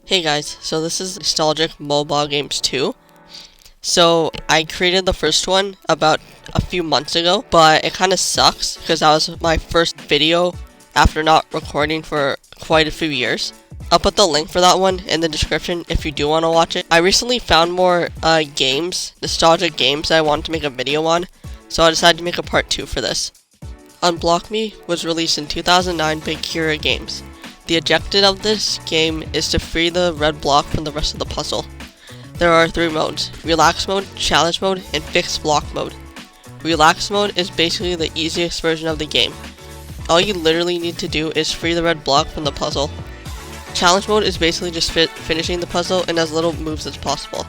Hey guys, so this is Nostalgic Mobile Games 2. So I created the first one about a few months ago, but it kind of sucks because that was my first video after not recording for quite a few years. I'll put the link for that one in the description if you do want to watch it. I recently found more nostalgic games that I wanted to make a video on, so I decided to make a part 2 for this. Unblock Me was released in 2009 by Kira Games. The objective of this game is to free the red block from the rest of the puzzle. There are 3 modes: Relax Mode, Challenge Mode, and Fixed Block Mode. Relax Mode is basically the easiest version of the game. All you literally need to do is free the red block from the puzzle. Challenge Mode is basically just finishing the puzzle in as little moves as possible.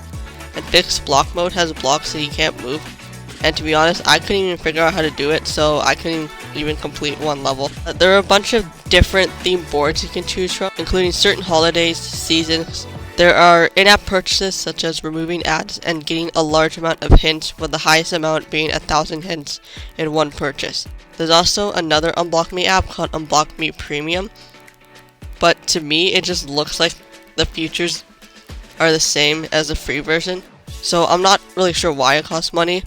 And Fixed Block Mode has blocks that you can't move. And to be honest, I couldn't even figure out how to do it, so I couldn't even complete one level. There are a bunch of different themed boards you can choose from, including certain holidays, seasons. There are in-app purchases such as removing ads and getting a large amount of hints, with the highest amount being 1,000 hints in one purchase. There's also another Unblock Me app called Unblock Me Premium, but to me it just looks like the features are the same as the free version. So I'm not really sure why it costs money.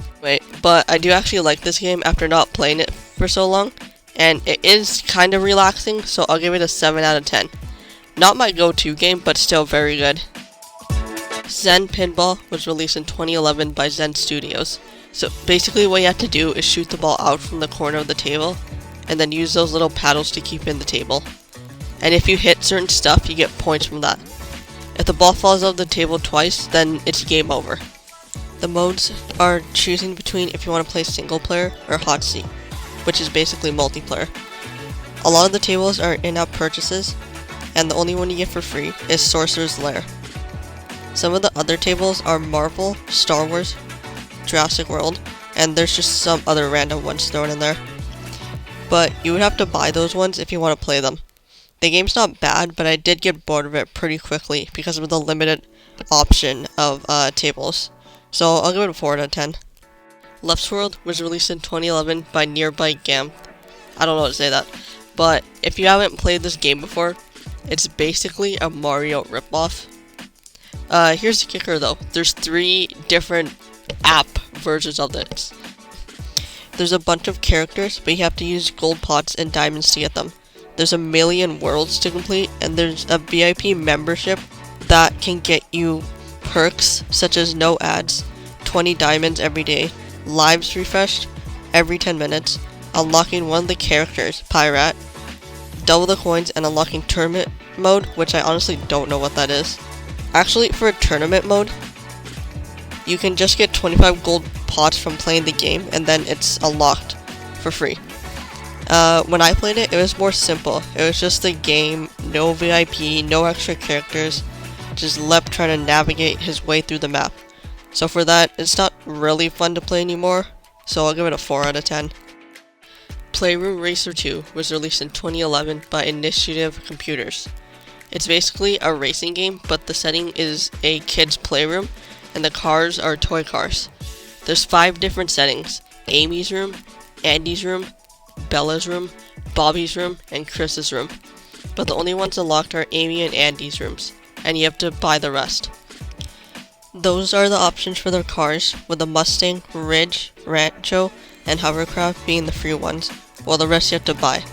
But I do actually like this game after not playing it for so long, and it is kind of relaxing, so I'll give it a 7 out of 10. Not my go-to game, but still very good. Zen Pinball was released in 2011 by Zen Studios. So basically what you have to do is shoot the ball out from the corner of the table, and then use those little paddles to keep in the table. And if you hit certain stuff, you get points from that. If the ball falls off the table twice, then it's game over. The modes are choosing between if you want to play single player or hot seat, which is basically multiplayer. A lot of the tables are in-app purchases, and the only one you get for free is Sorcerer's Lair. Some of the other tables are Marvel, Star Wars, Jurassic World, and there's just some other random ones thrown in there. But you would have to buy those ones if you want to play them. The game's not bad, but I did get bored of it pretty quickly because of the limited option of tables. So I'll give it a 4 out of 10. Leps World was released in 2011 by Nearby Gam. I don't know how to say that. But if you haven't played this game before, it's basically a Mario ripoff. Here's the kicker though. There's 3 different app versions of this. There's a bunch of characters, but you have to use gold pots and diamonds to get them. There's a million worlds to complete, and there's a VIP membership that can get you perks such as no ads, 20 diamonds every day, lives refreshed every 10 minutes, unlocking one of the characters, Pirate, double the coins, and unlocking tournament mode, which I honestly don't know what that is. Actually, for a tournament mode, you can just get 25 gold pots from playing the game, and then it's unlocked for free. When I played it, it was more simple. It was just a game, no VIP, no extra characters, just Lep trying to navigate his way through the map. So for that, it's not really fun to play anymore, so I'll give it a 4 out of 10. Playroom Racer 2 was released in 2011 by Initiative Computers. It's basically a racing game, but the setting is a kid's playroom, and the cars are toy cars. There's 5 different settings: Amy's room, Andy's room, Bella's room, Bobby's room, and Chris's room. But the only ones unlocked are Amy and Andy's rooms, and you have to buy the rest. Those are the options for their cars, with the Mustang, Ridge, Rancho, and Hovercraft being the free ones, while the rest you have to buy.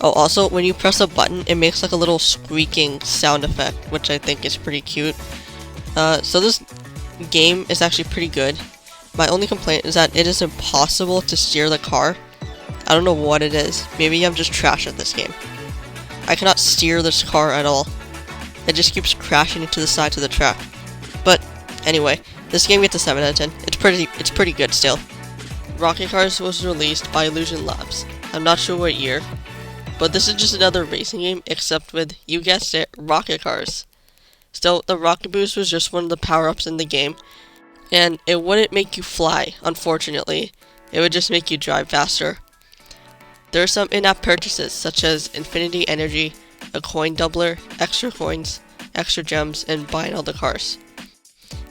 Oh, also, when you press a button, it makes like a little squeaking sound effect, which I think is pretty cute. So this game is actually pretty good. My only complaint is that it is impossible to steer the car. I don't know what it is. Maybe I'm just trash at this game. I cannot steer this car at all. It just keeps crashing into the sides of the track. But anyway, this game gets a 7 out of 10. It's pretty good still. Rocket Cars was released by Illusion Labs. I'm not sure what year, but this is just another racing game, except with, you guessed it, rocket cars. Still, the rocket boost was just one of the power-ups in the game, and it wouldn't make you fly, unfortunately. It would just make you drive faster. There are some in-app purchases, such as Infinity Energy, a coin doubler, extra coins, extra gems, and buying all the cars.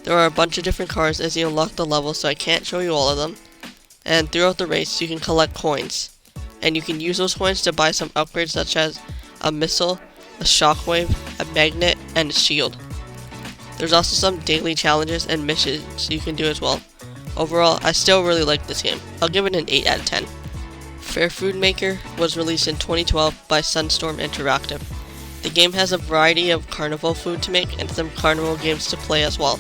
There are a bunch of different cars as you unlock the level, so I can't show you all of them. And throughout the race, you can collect coins. And you can use those coins to buy some upgrades such as a missile, a shockwave, a magnet, and a shield. There's also some daily challenges and missions you can do as well. Overall, I still really like this game. I'll give it an 8 out of 10. Fair Food Maker was released in 2012 by Sunstorm Interactive. The game has a variety of carnival food to make and some carnival games to play as well.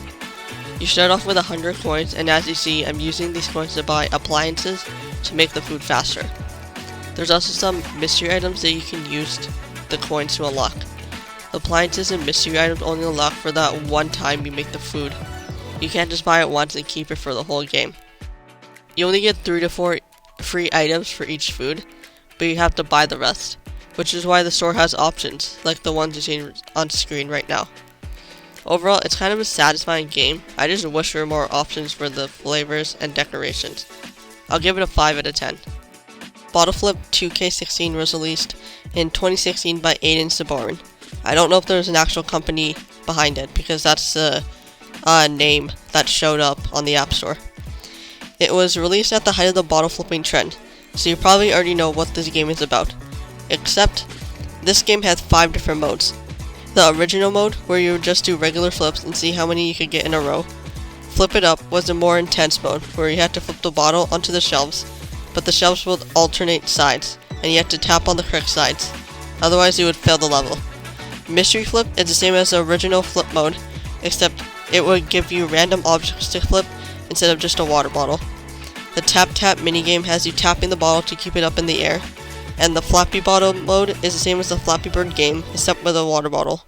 You start off with 100 coins, and as you see, I'm using these coins to buy appliances to make the food faster. There's also some mystery items that you can use the coins to unlock. Appliances and mystery items only unlock for that one time you make the food. You can't just buy it once and keep it for the whole game. You only get 3 to 4 free items for each food, but you have to buy the rest, which is why the store has options, like the ones you see on screen right now. Overall, it's kind of a satisfying game. I just wish there were more options for the flavors and decorations. I'll give it a 5 out of 10. Bottle Flip 2K16 was released in 2016 by Aiden Sabarin. I don't know if there's an actual company behind it, because that's the name that showed up on the App Store. It was released at the height of the bottle flipping trend, so you probably already know what this game is about. Except, this game has 5 different modes. The original mode, where you would just do regular flips and see how many you could get in a row. Flip It Up was a more intense mode, where you had to flip the bottle onto the shelves, but the shelves would alternate sides, and you had to tap on the correct sides, otherwise you would fail the level. Mystery Flip is the same as the original flip mode, except it would give you random objects to flip instead of just a water bottle. The Tap Tap minigame has you tapping the bottle to keep it up in the air, and the Flappy Bottle mode is the same as the Flappy Bird game, except with a water bottle.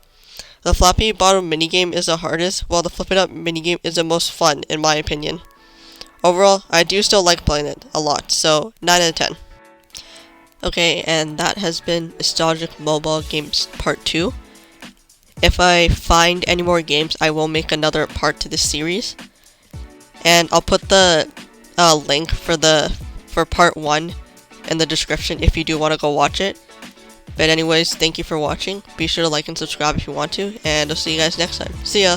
The Flappy Bottle minigame is the hardest, while the Flip It Up minigame is the most fun, in my opinion. Overall, I do still like playing it a lot, so 9 out of 10. Okay, and that has been Nostalgic Mobile Games Part 2. If I find any more games, I will make another part to this series. And I'll put the link for Part 1 in the description if you do want to go watch it. But anyways, thank you for watching. Be sure to like and subscribe if you want to, and I'll see you guys next time. See ya!